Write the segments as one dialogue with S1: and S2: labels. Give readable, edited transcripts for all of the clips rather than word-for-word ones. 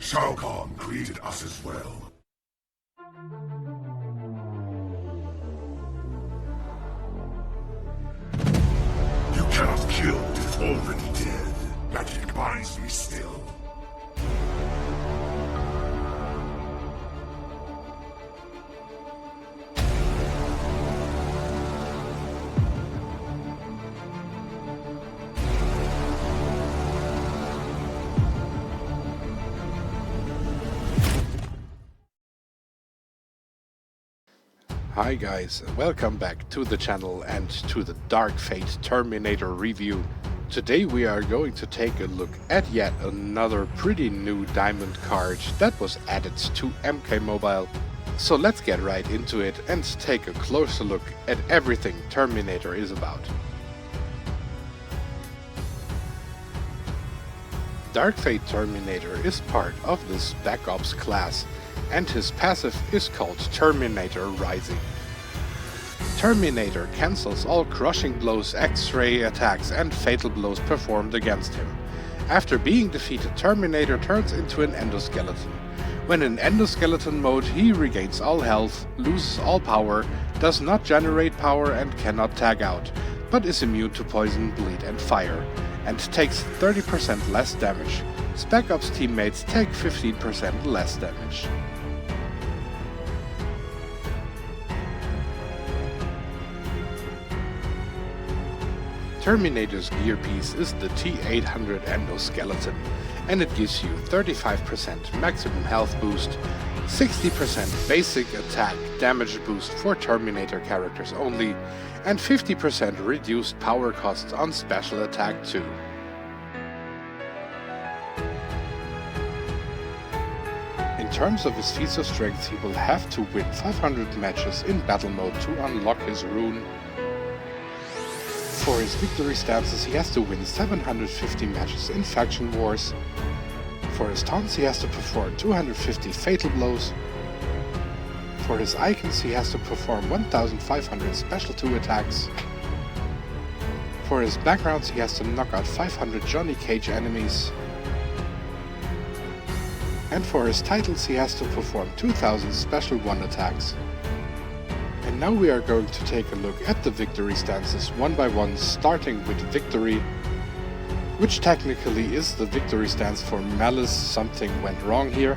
S1: Shao Kahn created us as well. You cannot kill what is already dead. Magic binds me still.
S2: Hi guys, welcome back to the channel and to the Dark Fate Terminator review. Today we are going to take a look at yet another pretty new diamond card that was added to MK Mobile. So let's get right into it and take a closer look at everything Terminator is about. Dark Fate Terminator is part of the Spec Ops class, and his passive is called Terminator Rising. Terminator cancels all crushing blows, X-ray attacks and fatal blows performed against him. After being defeated, Terminator turns into an endoskeleton. When in endoskeleton mode, he regains all health, loses all power, does not generate power and cannot tag out, but is immune to poison, bleed and fire, and takes 30% less damage. Spec Ops teammates take 15% less damage. Terminator's gear piece is the T-800 endoskeleton, and it gives you 35% maximum health boost, 60% basic attack damage boost for Terminator characters only, and 50% reduced power costs on special attack too. In terms of his feats of strength, he will have to win 500 matches in battle mode to unlock his rune. For his victory stances, he has to win 750 matches in faction wars. For his taunts, he has to perform 250 fatal blows. For his icons, he has to perform 1500 special 2 attacks. For his backgrounds, he has to knock out 500 Johnny Cage enemies. And for his titles, he has to perform 2000 special 1 attacks. And now we are going to take a look at the victory stances one by one, starting with victory, which technically is the victory stance for Malice. Something went wrong here.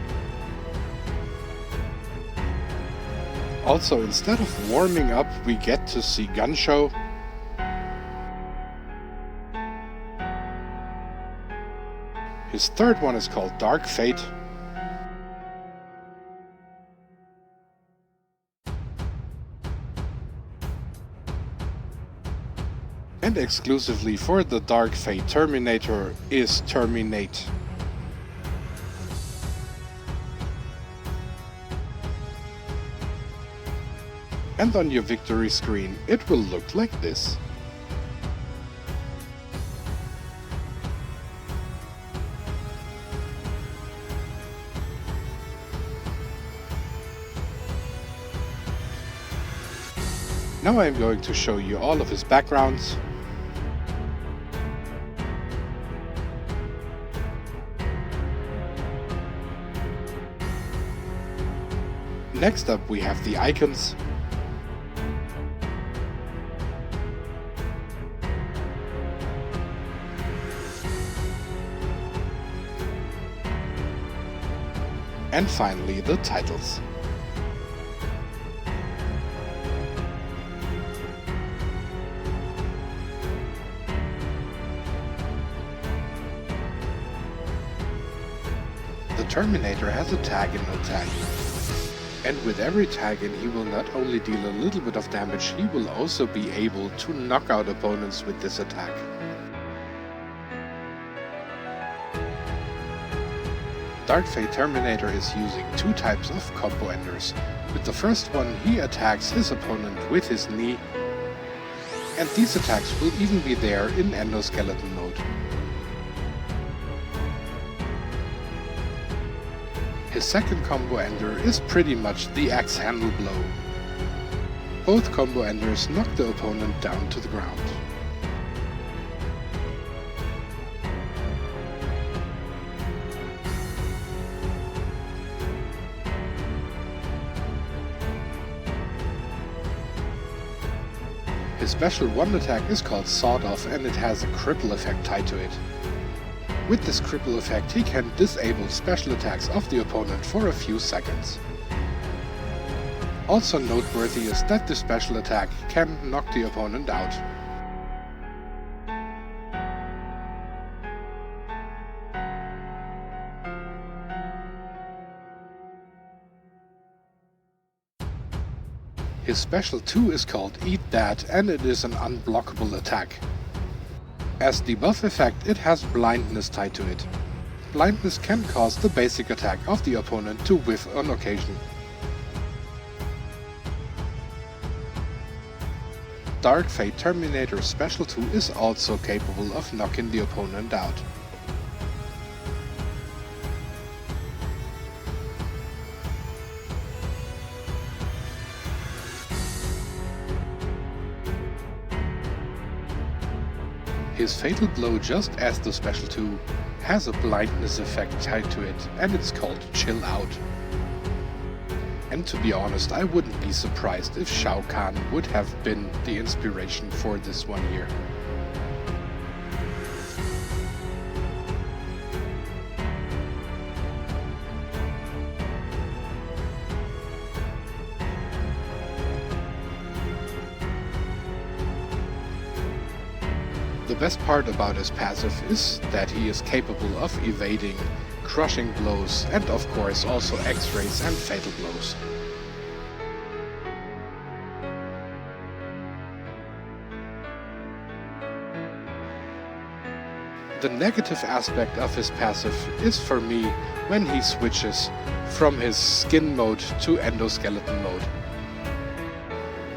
S2: Also, instead of warming up, we get to see gun show. His third one is called Dark Fate. And exclusively for the Dark Fate Terminator is Terminate. And on your victory screen it will look like this. Now I am going to show you all of his backgrounds. Next up we have the icons. And finally the titles. The Terminator has a tag in attack. And with every tag in, he will not only deal a little bit of damage, he will also be able to knock out opponents with this attack. Dark Fate Terminator is using 2 types of combo enders. With the first one, he attacks his opponent with his knee, and these attacks will even be there in endoskeleton mode. His second combo ender is pretty much the axe handle blow. Both combo enders knock the opponent down to the ground. His special 1 attack is called Sawed Off and it has a cripple effect tied to it. With this cripple effect he can disable special attacks of the opponent for a few seconds. Also noteworthy is that the special attack can knock the opponent out. His special 2 is called Eat That and it is an unblockable attack. As debuff effect it has blindness tied to it. Blindness can cause the basic attack of the opponent to whiff on occasion. Dark Fate Terminator's special 2 is also capable of knocking the opponent out. His Fatal Blow, just as the special 2, has a blindness effect tied to it and it's called Chill Out. And to be honest, I wouldn't be surprised if Shao Kahn would have been the inspiration for this one here. The best part about his passive is that he is capable of evading, crushing blows and of course also X-rays and fatal blows. The negative aspect of his passive is for me when he switches from his skin mode to endoskeleton mode.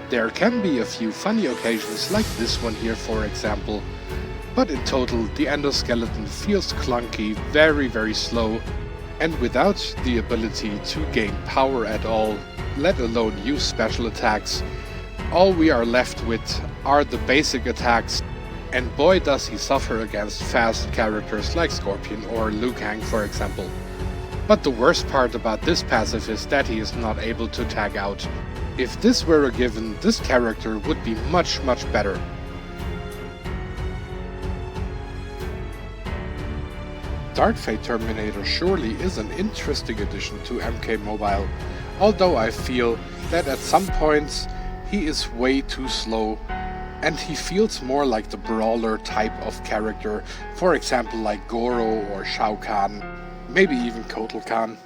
S2: There can be a few funny occasions like this one here for example, but in total the endoskeleton feels clunky, very slow, and without the ability to gain power at all, let alone use special attacks, all we are left with are the basic attacks, and boy does he suffer against fast characters like Scorpion or Liu Kang for example. But the worst part about this passive is that he is not able to tag out. If this were a given, this character would be much better. Dark Fate Terminator surely is an interesting addition to MK Mobile, although I feel that at some points he is way too slow and he feels more like the brawler type of character, for example like Goro or Shao Kahn, maybe even Kotal Kahn.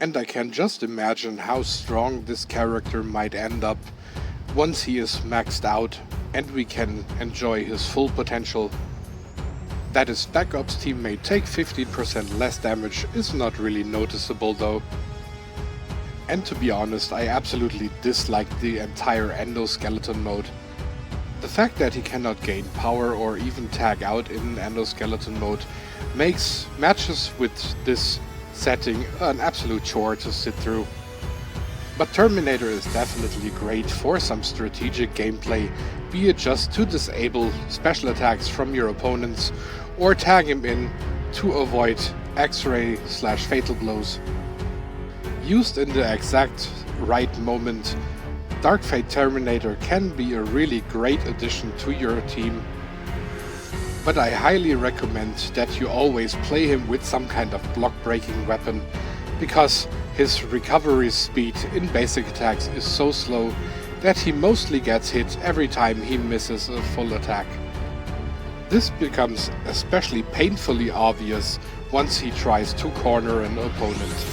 S2: And I can just imagine how strong this character might end up once he is maxed out and we can enjoy his full potential. That his Spec Ops team may take 15% less damage is not really noticeable though. And to be honest, I absolutely dislike the entire endoskeleton mode. The fact that he cannot gain power or even tag out in endoskeleton mode makes matches with this setting an absolute chore to sit through. But Terminator is definitely great for some strategic gameplay, be it just to disable special attacks from your opponents or tag him in to avoid X-ray / fatal blows. Used in the exact right moment, Dark Fate Terminator can be a really great addition to your team. But I highly recommend that you always play him with some kind of block-breaking weapon, because his recovery speed in basic attacks is so slow that he mostly gets hit every time he misses a full attack. This becomes especially painfully obvious once he tries to corner an opponent.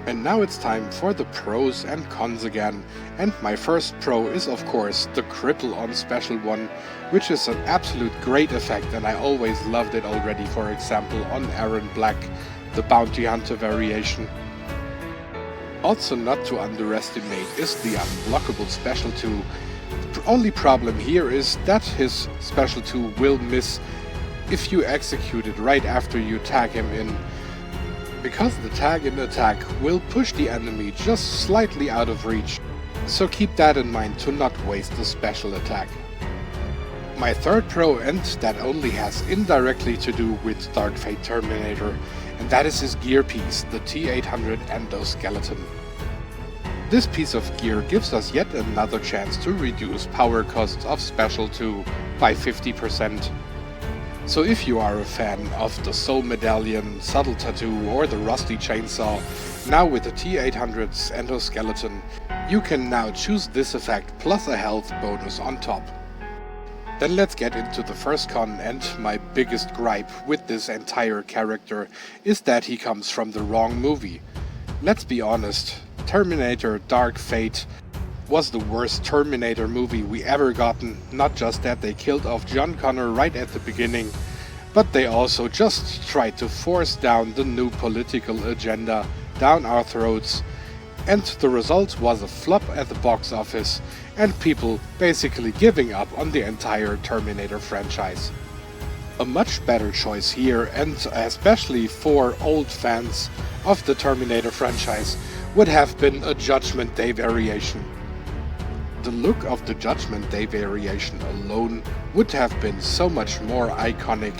S2: And now it's time for the pros and cons again, and my first pro is of course the Cripple on Special 1, which is an absolute great effect and I always loved it already, for example on Aaron Black, the Bounty Hunter variation. Also not to underestimate is the unblockable Special 2. The only problem here is that his Special 2 will miss if you execute it right after you tag him in, because the tag in attack will push the enemy just slightly out of reach, so keep that in mind to not waste the special attack. My third pro, and that only has indirectly to do with Dark Fate Terminator, and that is his gear piece, the T-800 endoskeleton. This piece of gear gives us yet another chance to reduce power costs of Special 2 by 50%. So if you are a fan of the Soul Medallion, Subtle Tattoo or the Rusty Chainsaw, now with the T-800's endoskeleton, you can now choose this effect plus a health bonus on top. Then let's get into the first con, and my biggest gripe with this entire character is that he comes from the wrong movie. Let's be honest, Terminator Dark Fate was the worst Terminator movie we ever gotten. Not just that they killed off John Connor right at the beginning, but they also just tried to force down the new political agenda down our throats, and the result was a flop at the box office and people basically giving up on the entire Terminator franchise. A much better choice here, and especially for old fans of the Terminator franchise, would have been a Judgment Day variation. The look of the Judgment Day variation alone would have been so much more iconic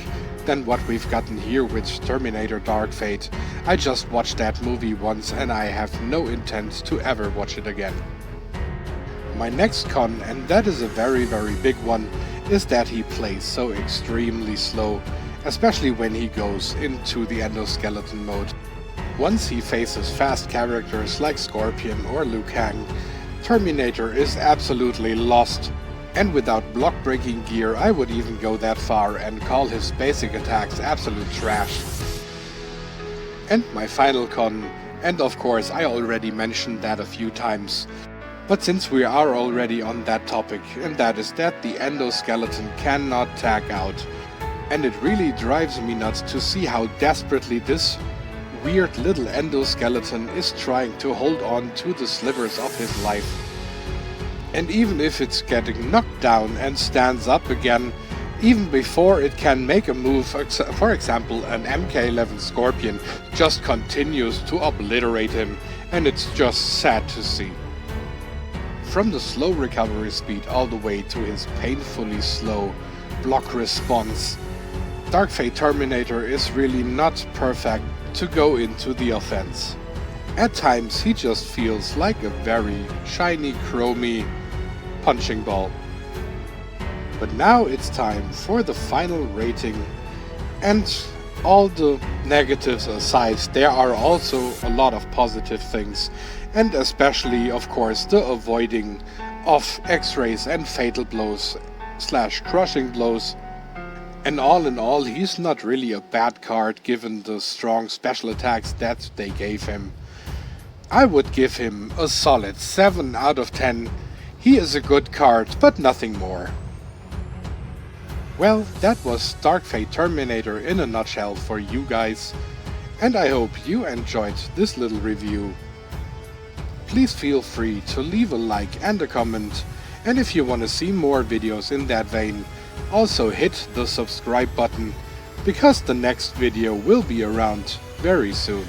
S2: than what we've gotten here with Terminator Dark Fate. I just watched that movie once and I have no intent to ever watch it again. My next con, and that is a very big one, is that he plays so extremely slow, especially when he goes into the endoskeleton mode. Once he faces fast characters like Scorpion or Liu Kang, Terminator is absolutely lost. And without block-breaking gear, I would even go that far and call his basic attacks absolute trash. And my final con, and of course I already mentioned that a few times, but since we are already on that topic, and that is that the endoskeleton cannot tag out. And it really drives me nuts to see how desperately this weird little endoskeleton is trying to hold on to the slivers of his life. And even if it's getting knocked down and stands up again, even before it can make a move, for example an MK11 Scorpion just continues to obliterate him, and it's just sad to see. From the slow recovery speed all the way to his painfully slow block response, Dark Fate Terminator is really not perfect to go into the offense. At times he just feels like a very shiny, chromy punching ball. But now it's time for the final rating, and all the negatives aside, there are also a lot of positive things, and especially of course the avoiding of X-rays and fatal blows / crushing blows. And all in all, he's not really a bad card given the strong special attacks that they gave him. I would give him a solid 7 out of 10. He is a good card, but nothing more. Well, that was Dark Fate Terminator in a nutshell for you guys, and I hope you enjoyed this little review. Please feel free to leave a like and a comment, and if you want to see more videos in that vein, also hit the subscribe button, because the next video will be around very soon.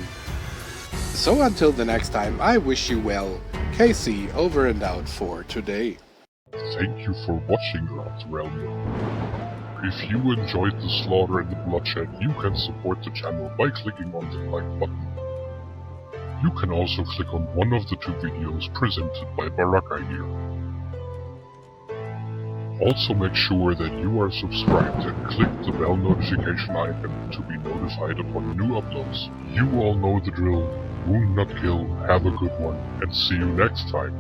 S2: So until the next time, I wish you well. KC over and out for today.
S1: Thank you for watching, Lord Realm. If you enjoyed the slaughter and the bloodshed, you can support the channel by clicking on the like button. You can also click on one of the 2 videos presented by Baraka here. Also make sure that you are subscribed and click the bell notification icon to be notified upon new uploads. You all know the drill. Wound not kill, have a good one, and see you next time.